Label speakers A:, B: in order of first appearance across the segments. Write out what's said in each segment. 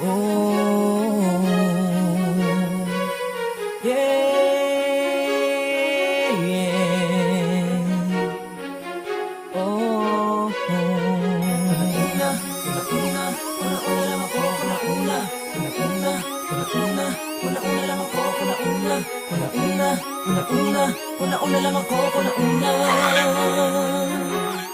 A: Oh, yeah, yeah. Oh, una lang ako, una lang ako, lang ako,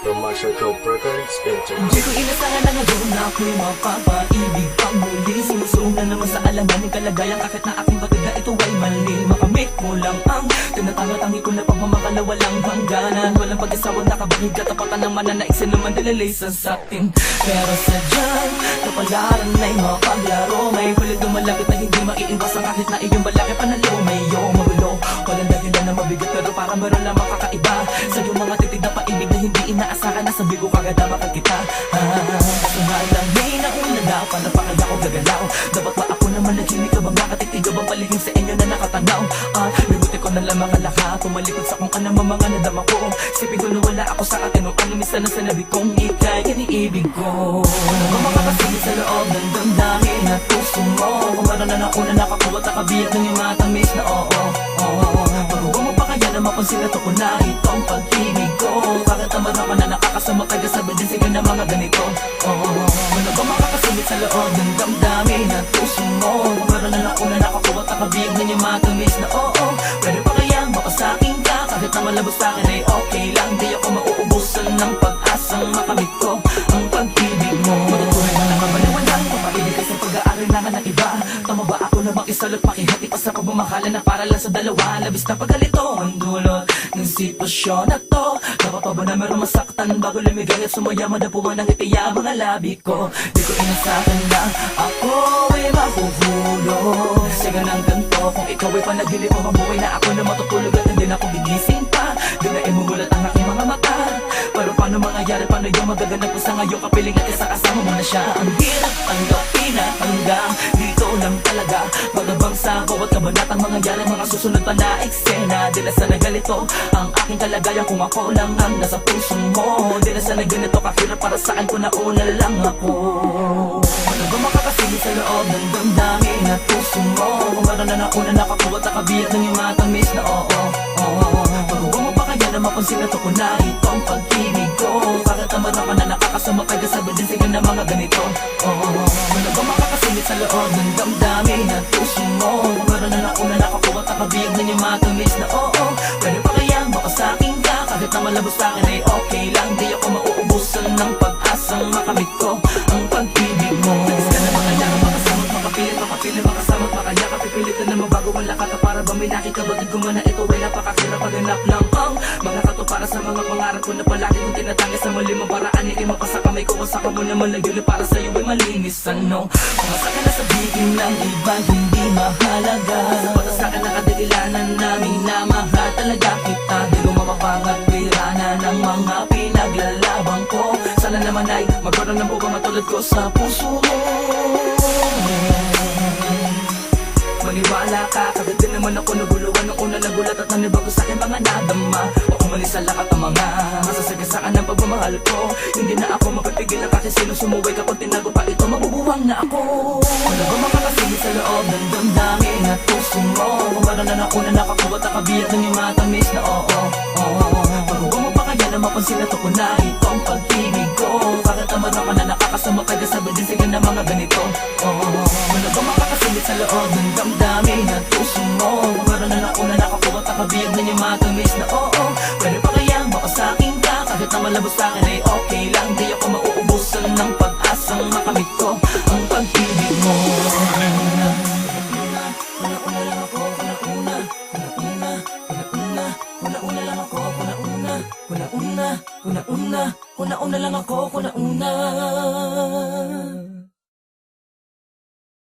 B: From Marshall Cove Records Entertainment.
A: Hindi ko inasahan na ngayon na ako'y mapapaibig pang muli. Sinusuong na naman sa alangan ng kalagayan, kahit na aking batid na ito ay mali. Makamit mo lang ang tinatangi ko na pagmamakala, walang hangganan. Walang pag-asawang nakabahig, katapatan ng mananaiksin naman dalalaysan sa atin. Pero sadyang kapalaran ay mapaglaro, may kulit lumalapit na hindi maiiwasan kahit na iyong balaki panalo. May iyong magulo, walang dahilan na mabigat, pero parang meron lang makakaiba sa iyong mga titig na paibig na hindi inaasahan. Nasa bigo kagad na makag kita. Kaso nga lang may nauna na panapakala ko gagalaw. Dapat ba ako naman naghinig ka bang nakatitig ka bang palihim sa inyo na nakatanaw? Bibuti ko na lang mga laka, tumalikod sa kung ano mga nadama ko. Sipin ko na wala ako sa atin nung ano minsan na sinabi kong ika'y iniibig ko. Kung makakasigit sa loob ng damdamin na puso mo, kung meron na nauna nakakuha at nakabiyag ng iyong matamis na oo. Pag-uwa mo pa kaya na mapansin na to ko na itong pag-ibig ko. Bakit naman ako na nakakasama taga sabi din sige na mga ganito. Ano ba makakasigit sa loob ng damdamin na puso mo, kung meron na nauna nakakuha at nakabiyag ng iyong matamis na oo. Pwede pa kaya makasakin ka, kahit na malabos sa'kin ay okay lang. Di ako mauubusan ng pag-asang makamit ko ang pag-ibig mo. Matutuloy na lang mabaliwalang papaibig ka sa pag-aaral na ng iba. Tama ba ako na makisalot, makihati pa sa pagmamahala na para lang sa dalawa. Labis na pagkalito ang dulot ng sitwasyon na to. Dapat pa ba na meron masaktan bago lumigay at sumaya madapuan ng itiya mga labi ko. Di ko inasakan na ako ay mahuhulog sa ganang ganto. Kung ikaw ay panaginip mo mabuhay na ako na matutulog at hindi na ako gigising pa. Di na imugulat ang aking mga mata. Pero paano mangyayari, paano yung magaganap ko sa ngayon kapiling at isa kasama mo na siya. Ang hirap tanggapin at hanggang dito lang talaga. Magabang sa bawat kabanatang mangyayari, mga susunod pa na eksena. Di na sana ganito ang aking kalagayan kung ako lang ang nasa puso mo. Di na sana ganito kahirap para saan ko nauna lang ako. Ano ba makakasigit sa loob ng damdamin at puso mo, kung meron na nauna nakakuha at nakabiyag ng iyong matamis na oo. Pag-uwa mo pa kaya na mapansin na to ko na itong pag-ibig ko. Bakit naman ako na nakakasama kaya sabi din sige na mga ganito. Ano ba makakasigit sa loob ng damdamin at puso mo, kung meron na nauna nakakuha at nakabiyag ng iyong matamis na oo. Pwede pa kaya makasakin ka, kahit na malabos sa'kin ay okay lang. Di ako mauubusan ng pag-asang makamit ko ang pag-ibig mo. Nagis ka na makaya, makasamot, makapilit, makasamot, makayakap, pipilit na naman bago wala ka ta para ba may nakikabatid ko man na ito ay napakakirap paghanap lang ang mga kato para sa mga pangarap ko na palagi kong tinatangis sa malimang paraan. Iima pa sa kamay ko, kasaka mo naman na yun para sa'yo ay malinis. Ano? Kumasa ka na sabihin ng iba hindi mahalaga. Sa patas na ka nakadililanan namin na mahal talaga kita. Di ko mapapangat birana ng mga pinaglalaban ko. Sana naman ay magkaroon ng buka matulad ko sa puso mo. Maniwala ka, kagad din naman ako naguluhan nung una nagulat at nanibago sa'kin mga nadama. O umalis sa lahat ang mga masasagasaan ng pagmamahal ko. Hindi na ako mapipigil na kasi sino sumuway kapag tinago pa ito, mabubuwang na ako. Ano ba makakasigit sa loob ng damdamin at puso mo, kung meron na nauna nakakuha at nakabiyag ng iyong matamis na oo. Pag-uwa mo pa kaya na mapansin na to ko na itong pag-ibig ko. Bakit naman ako na nakakasama kaya sabi din sige na mga ganito. Ano ba makakasigit sa loob ng damdamin at puso mo, kung meron na nauna nakakuha at nakabiyag ng iyong matamis na oo. Pwede pa kaya makasakin ka, kahit na malabos sa'kin ay okay lang. Di ako mauubusan ng pag-asang makamit ko ang pag-ibig mo. Una lang ako, una lang ako, una.